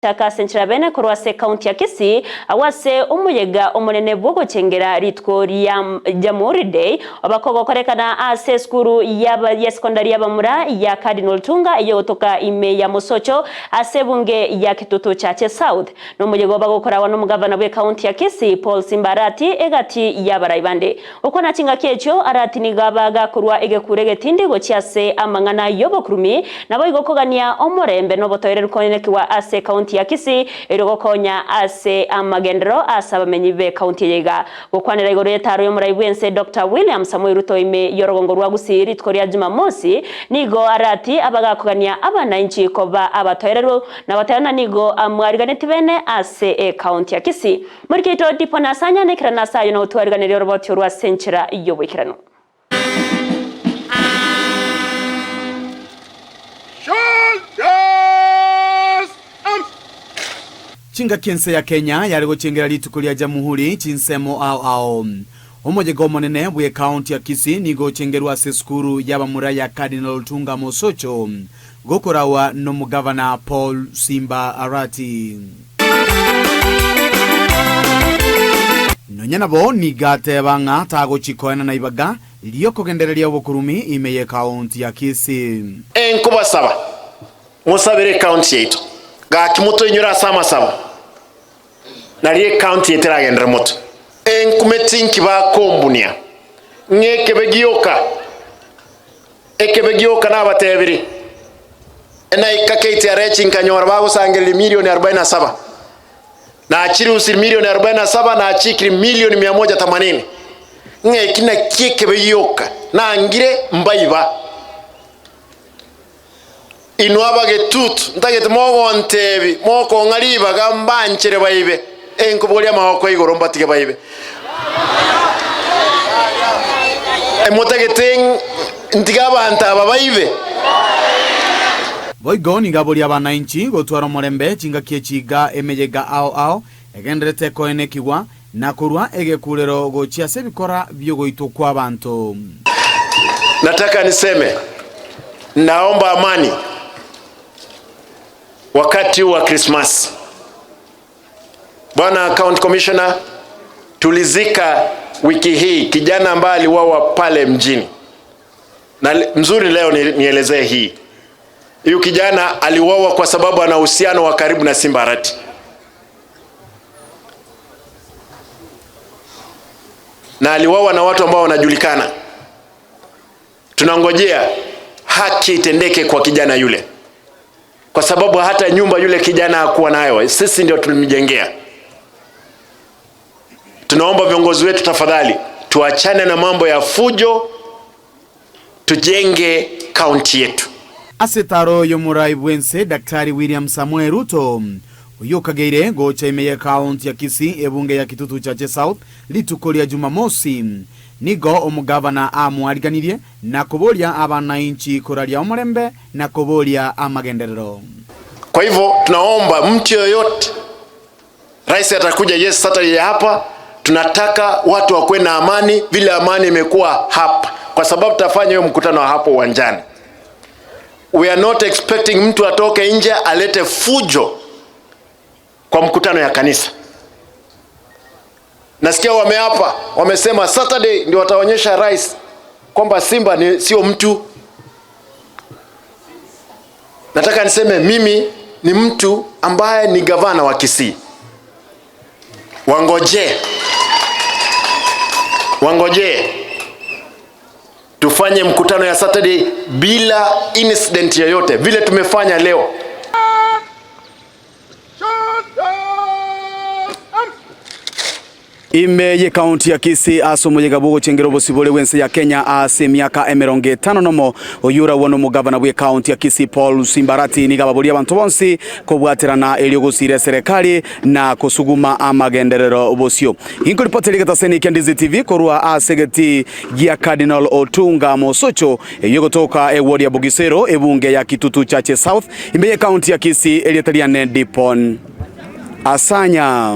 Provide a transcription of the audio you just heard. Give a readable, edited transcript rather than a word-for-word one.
Taka senchirabene kurwase county ya Kisii awase umuyega omunene bwogo chengera ritko rya Jamhuri Day abakogo korekana ase skuru ya sekondari y'abamura ya Cardinal Tunga iyo toka ime ya Mosocho ase bunge ya Kitutu Chache South n'umuyego bagokora wano mugavana bwe county ya Kisii Paul Simbarati egati y'abaraibande uko nakinga kecho Arati nigabaga kurwa egekurege tindi go cyase amangana yobokurumi nabo igokogania omorembe no botoyere rukonekiwa ase county ya Kisii erogokonya ase amagendero asabamenyi be county yega gukwanira igoro yetaro yo murayibwense Dr. William Samuel Ruto ime yorogongo rwa Gusii ritko rya Jumamosi nigo Arati abagakugania abananchi koba abatoyerero nabatayana nigo amwariganeti bene ase county ya Kisii muri kito dipona sanya nekirana sayo no twariganira roboti rwa senchira iyo wikirano Chinga kense ya Kenya yarigo chengera lituko lya Jamhuri chinsemo ao omujego monene bwe county ya Kisii nigo chengerwa seskuru y'abamura ya Cardinal Tunga Mosocho gokorawa no mugavana Paul Simba Arati nonyana bo nigate banga tago chikoena na ibaga liyo kogendereria obukurumi imeye county ya Kisii enkuba saba musabire county yetu ga kimuto inyura sama saba nariye county yeteragendera moto enkumetinki bakombunia ekebegioka nabatebiri ena ikakete arechinkanyora bagusangirira milioni 47 na achiri usiri milioni 47 na achikiri milioni 180 kina kekebegioka na ngire mbaiba inwaba getutu ntagete mogo ntebi moko ngaliba gambanchire baibe enkubolia mahoko igoro mbatige baibe emotagete ntigabanta ababaibe boigo ningabolia abananchi gotwara morembe chinga kiechiga emeyega ao egenderete koenekiwa na kurwa egekurero gochia sebikora byogoito kwa bantu nataka niseme naomba amani wakati wa Christmas. Bwana County Commissioner, tulizika wiki hii kijana ambaye aliuawa pale mjini. Na mzuri leo nielezee hii. Huyu kijana aliuawa kwa sababu ana uhusiano wa karibu na Simba Arati. Na aliuawa na watu ambao wanajulikana. Tunangojea haki itendeke kwa kijana yule. Kwa sababu hata nyumba yule kijana hakuwa nayo, sisi ndio tulimjengea. Tunaomba viongozi wetu tafadhali tuachane na mambo ya fujo, tujenge county yetu. Asetaro yomuraibwense Daktari William Samuel Ruto uyokageire gocha imeye county ya Kisii ebunge ya Kitutu Chache South lituko lya Jumamosi nigo omugavana amwariganirie na kubolia abananchi koralia omorembe na kubolia amagenderero. Kwa hivyo tunaomba mtu yoyote, Rais atakuja Saturday hapa, tunataka watu wakuwe na amani vile amani imekuwa hapa, kwa sababu tutafanya hiyo mkutano hapo uwanjani. We are not expecting mtu atoke nje alete fujo kwa mkutano ya kanisa. Nasikia wameapa, wamesema Saturday ndio wataonyesha Rais kwamba Simba ni sio mtu. Nataka niseme mimi ni mtu ambaye ni gavana wa Kisii. Wangoje tufanye mkutano ya Saturday bila incident yoyote vile tumefanya leo. Imeye county ya Kisii asomoyega bogo chengero bosibole wense ya Kenya ase miaka 50 nomo oyura wono mugavana bwe county ya Kisii Paul Simbarati nigababolia abantu bonsi kobwaterana eliogosire serikali na kusuguma amagenderero obosio inko ripoteri gataseni Ndizi TV korwa asegeti ya Cardinal Otunga Mosocho yogotoka ewodi ya Bugisero ebunge ya Kitutu Chache South imeye county ya Kisii elietaliane dipon asanya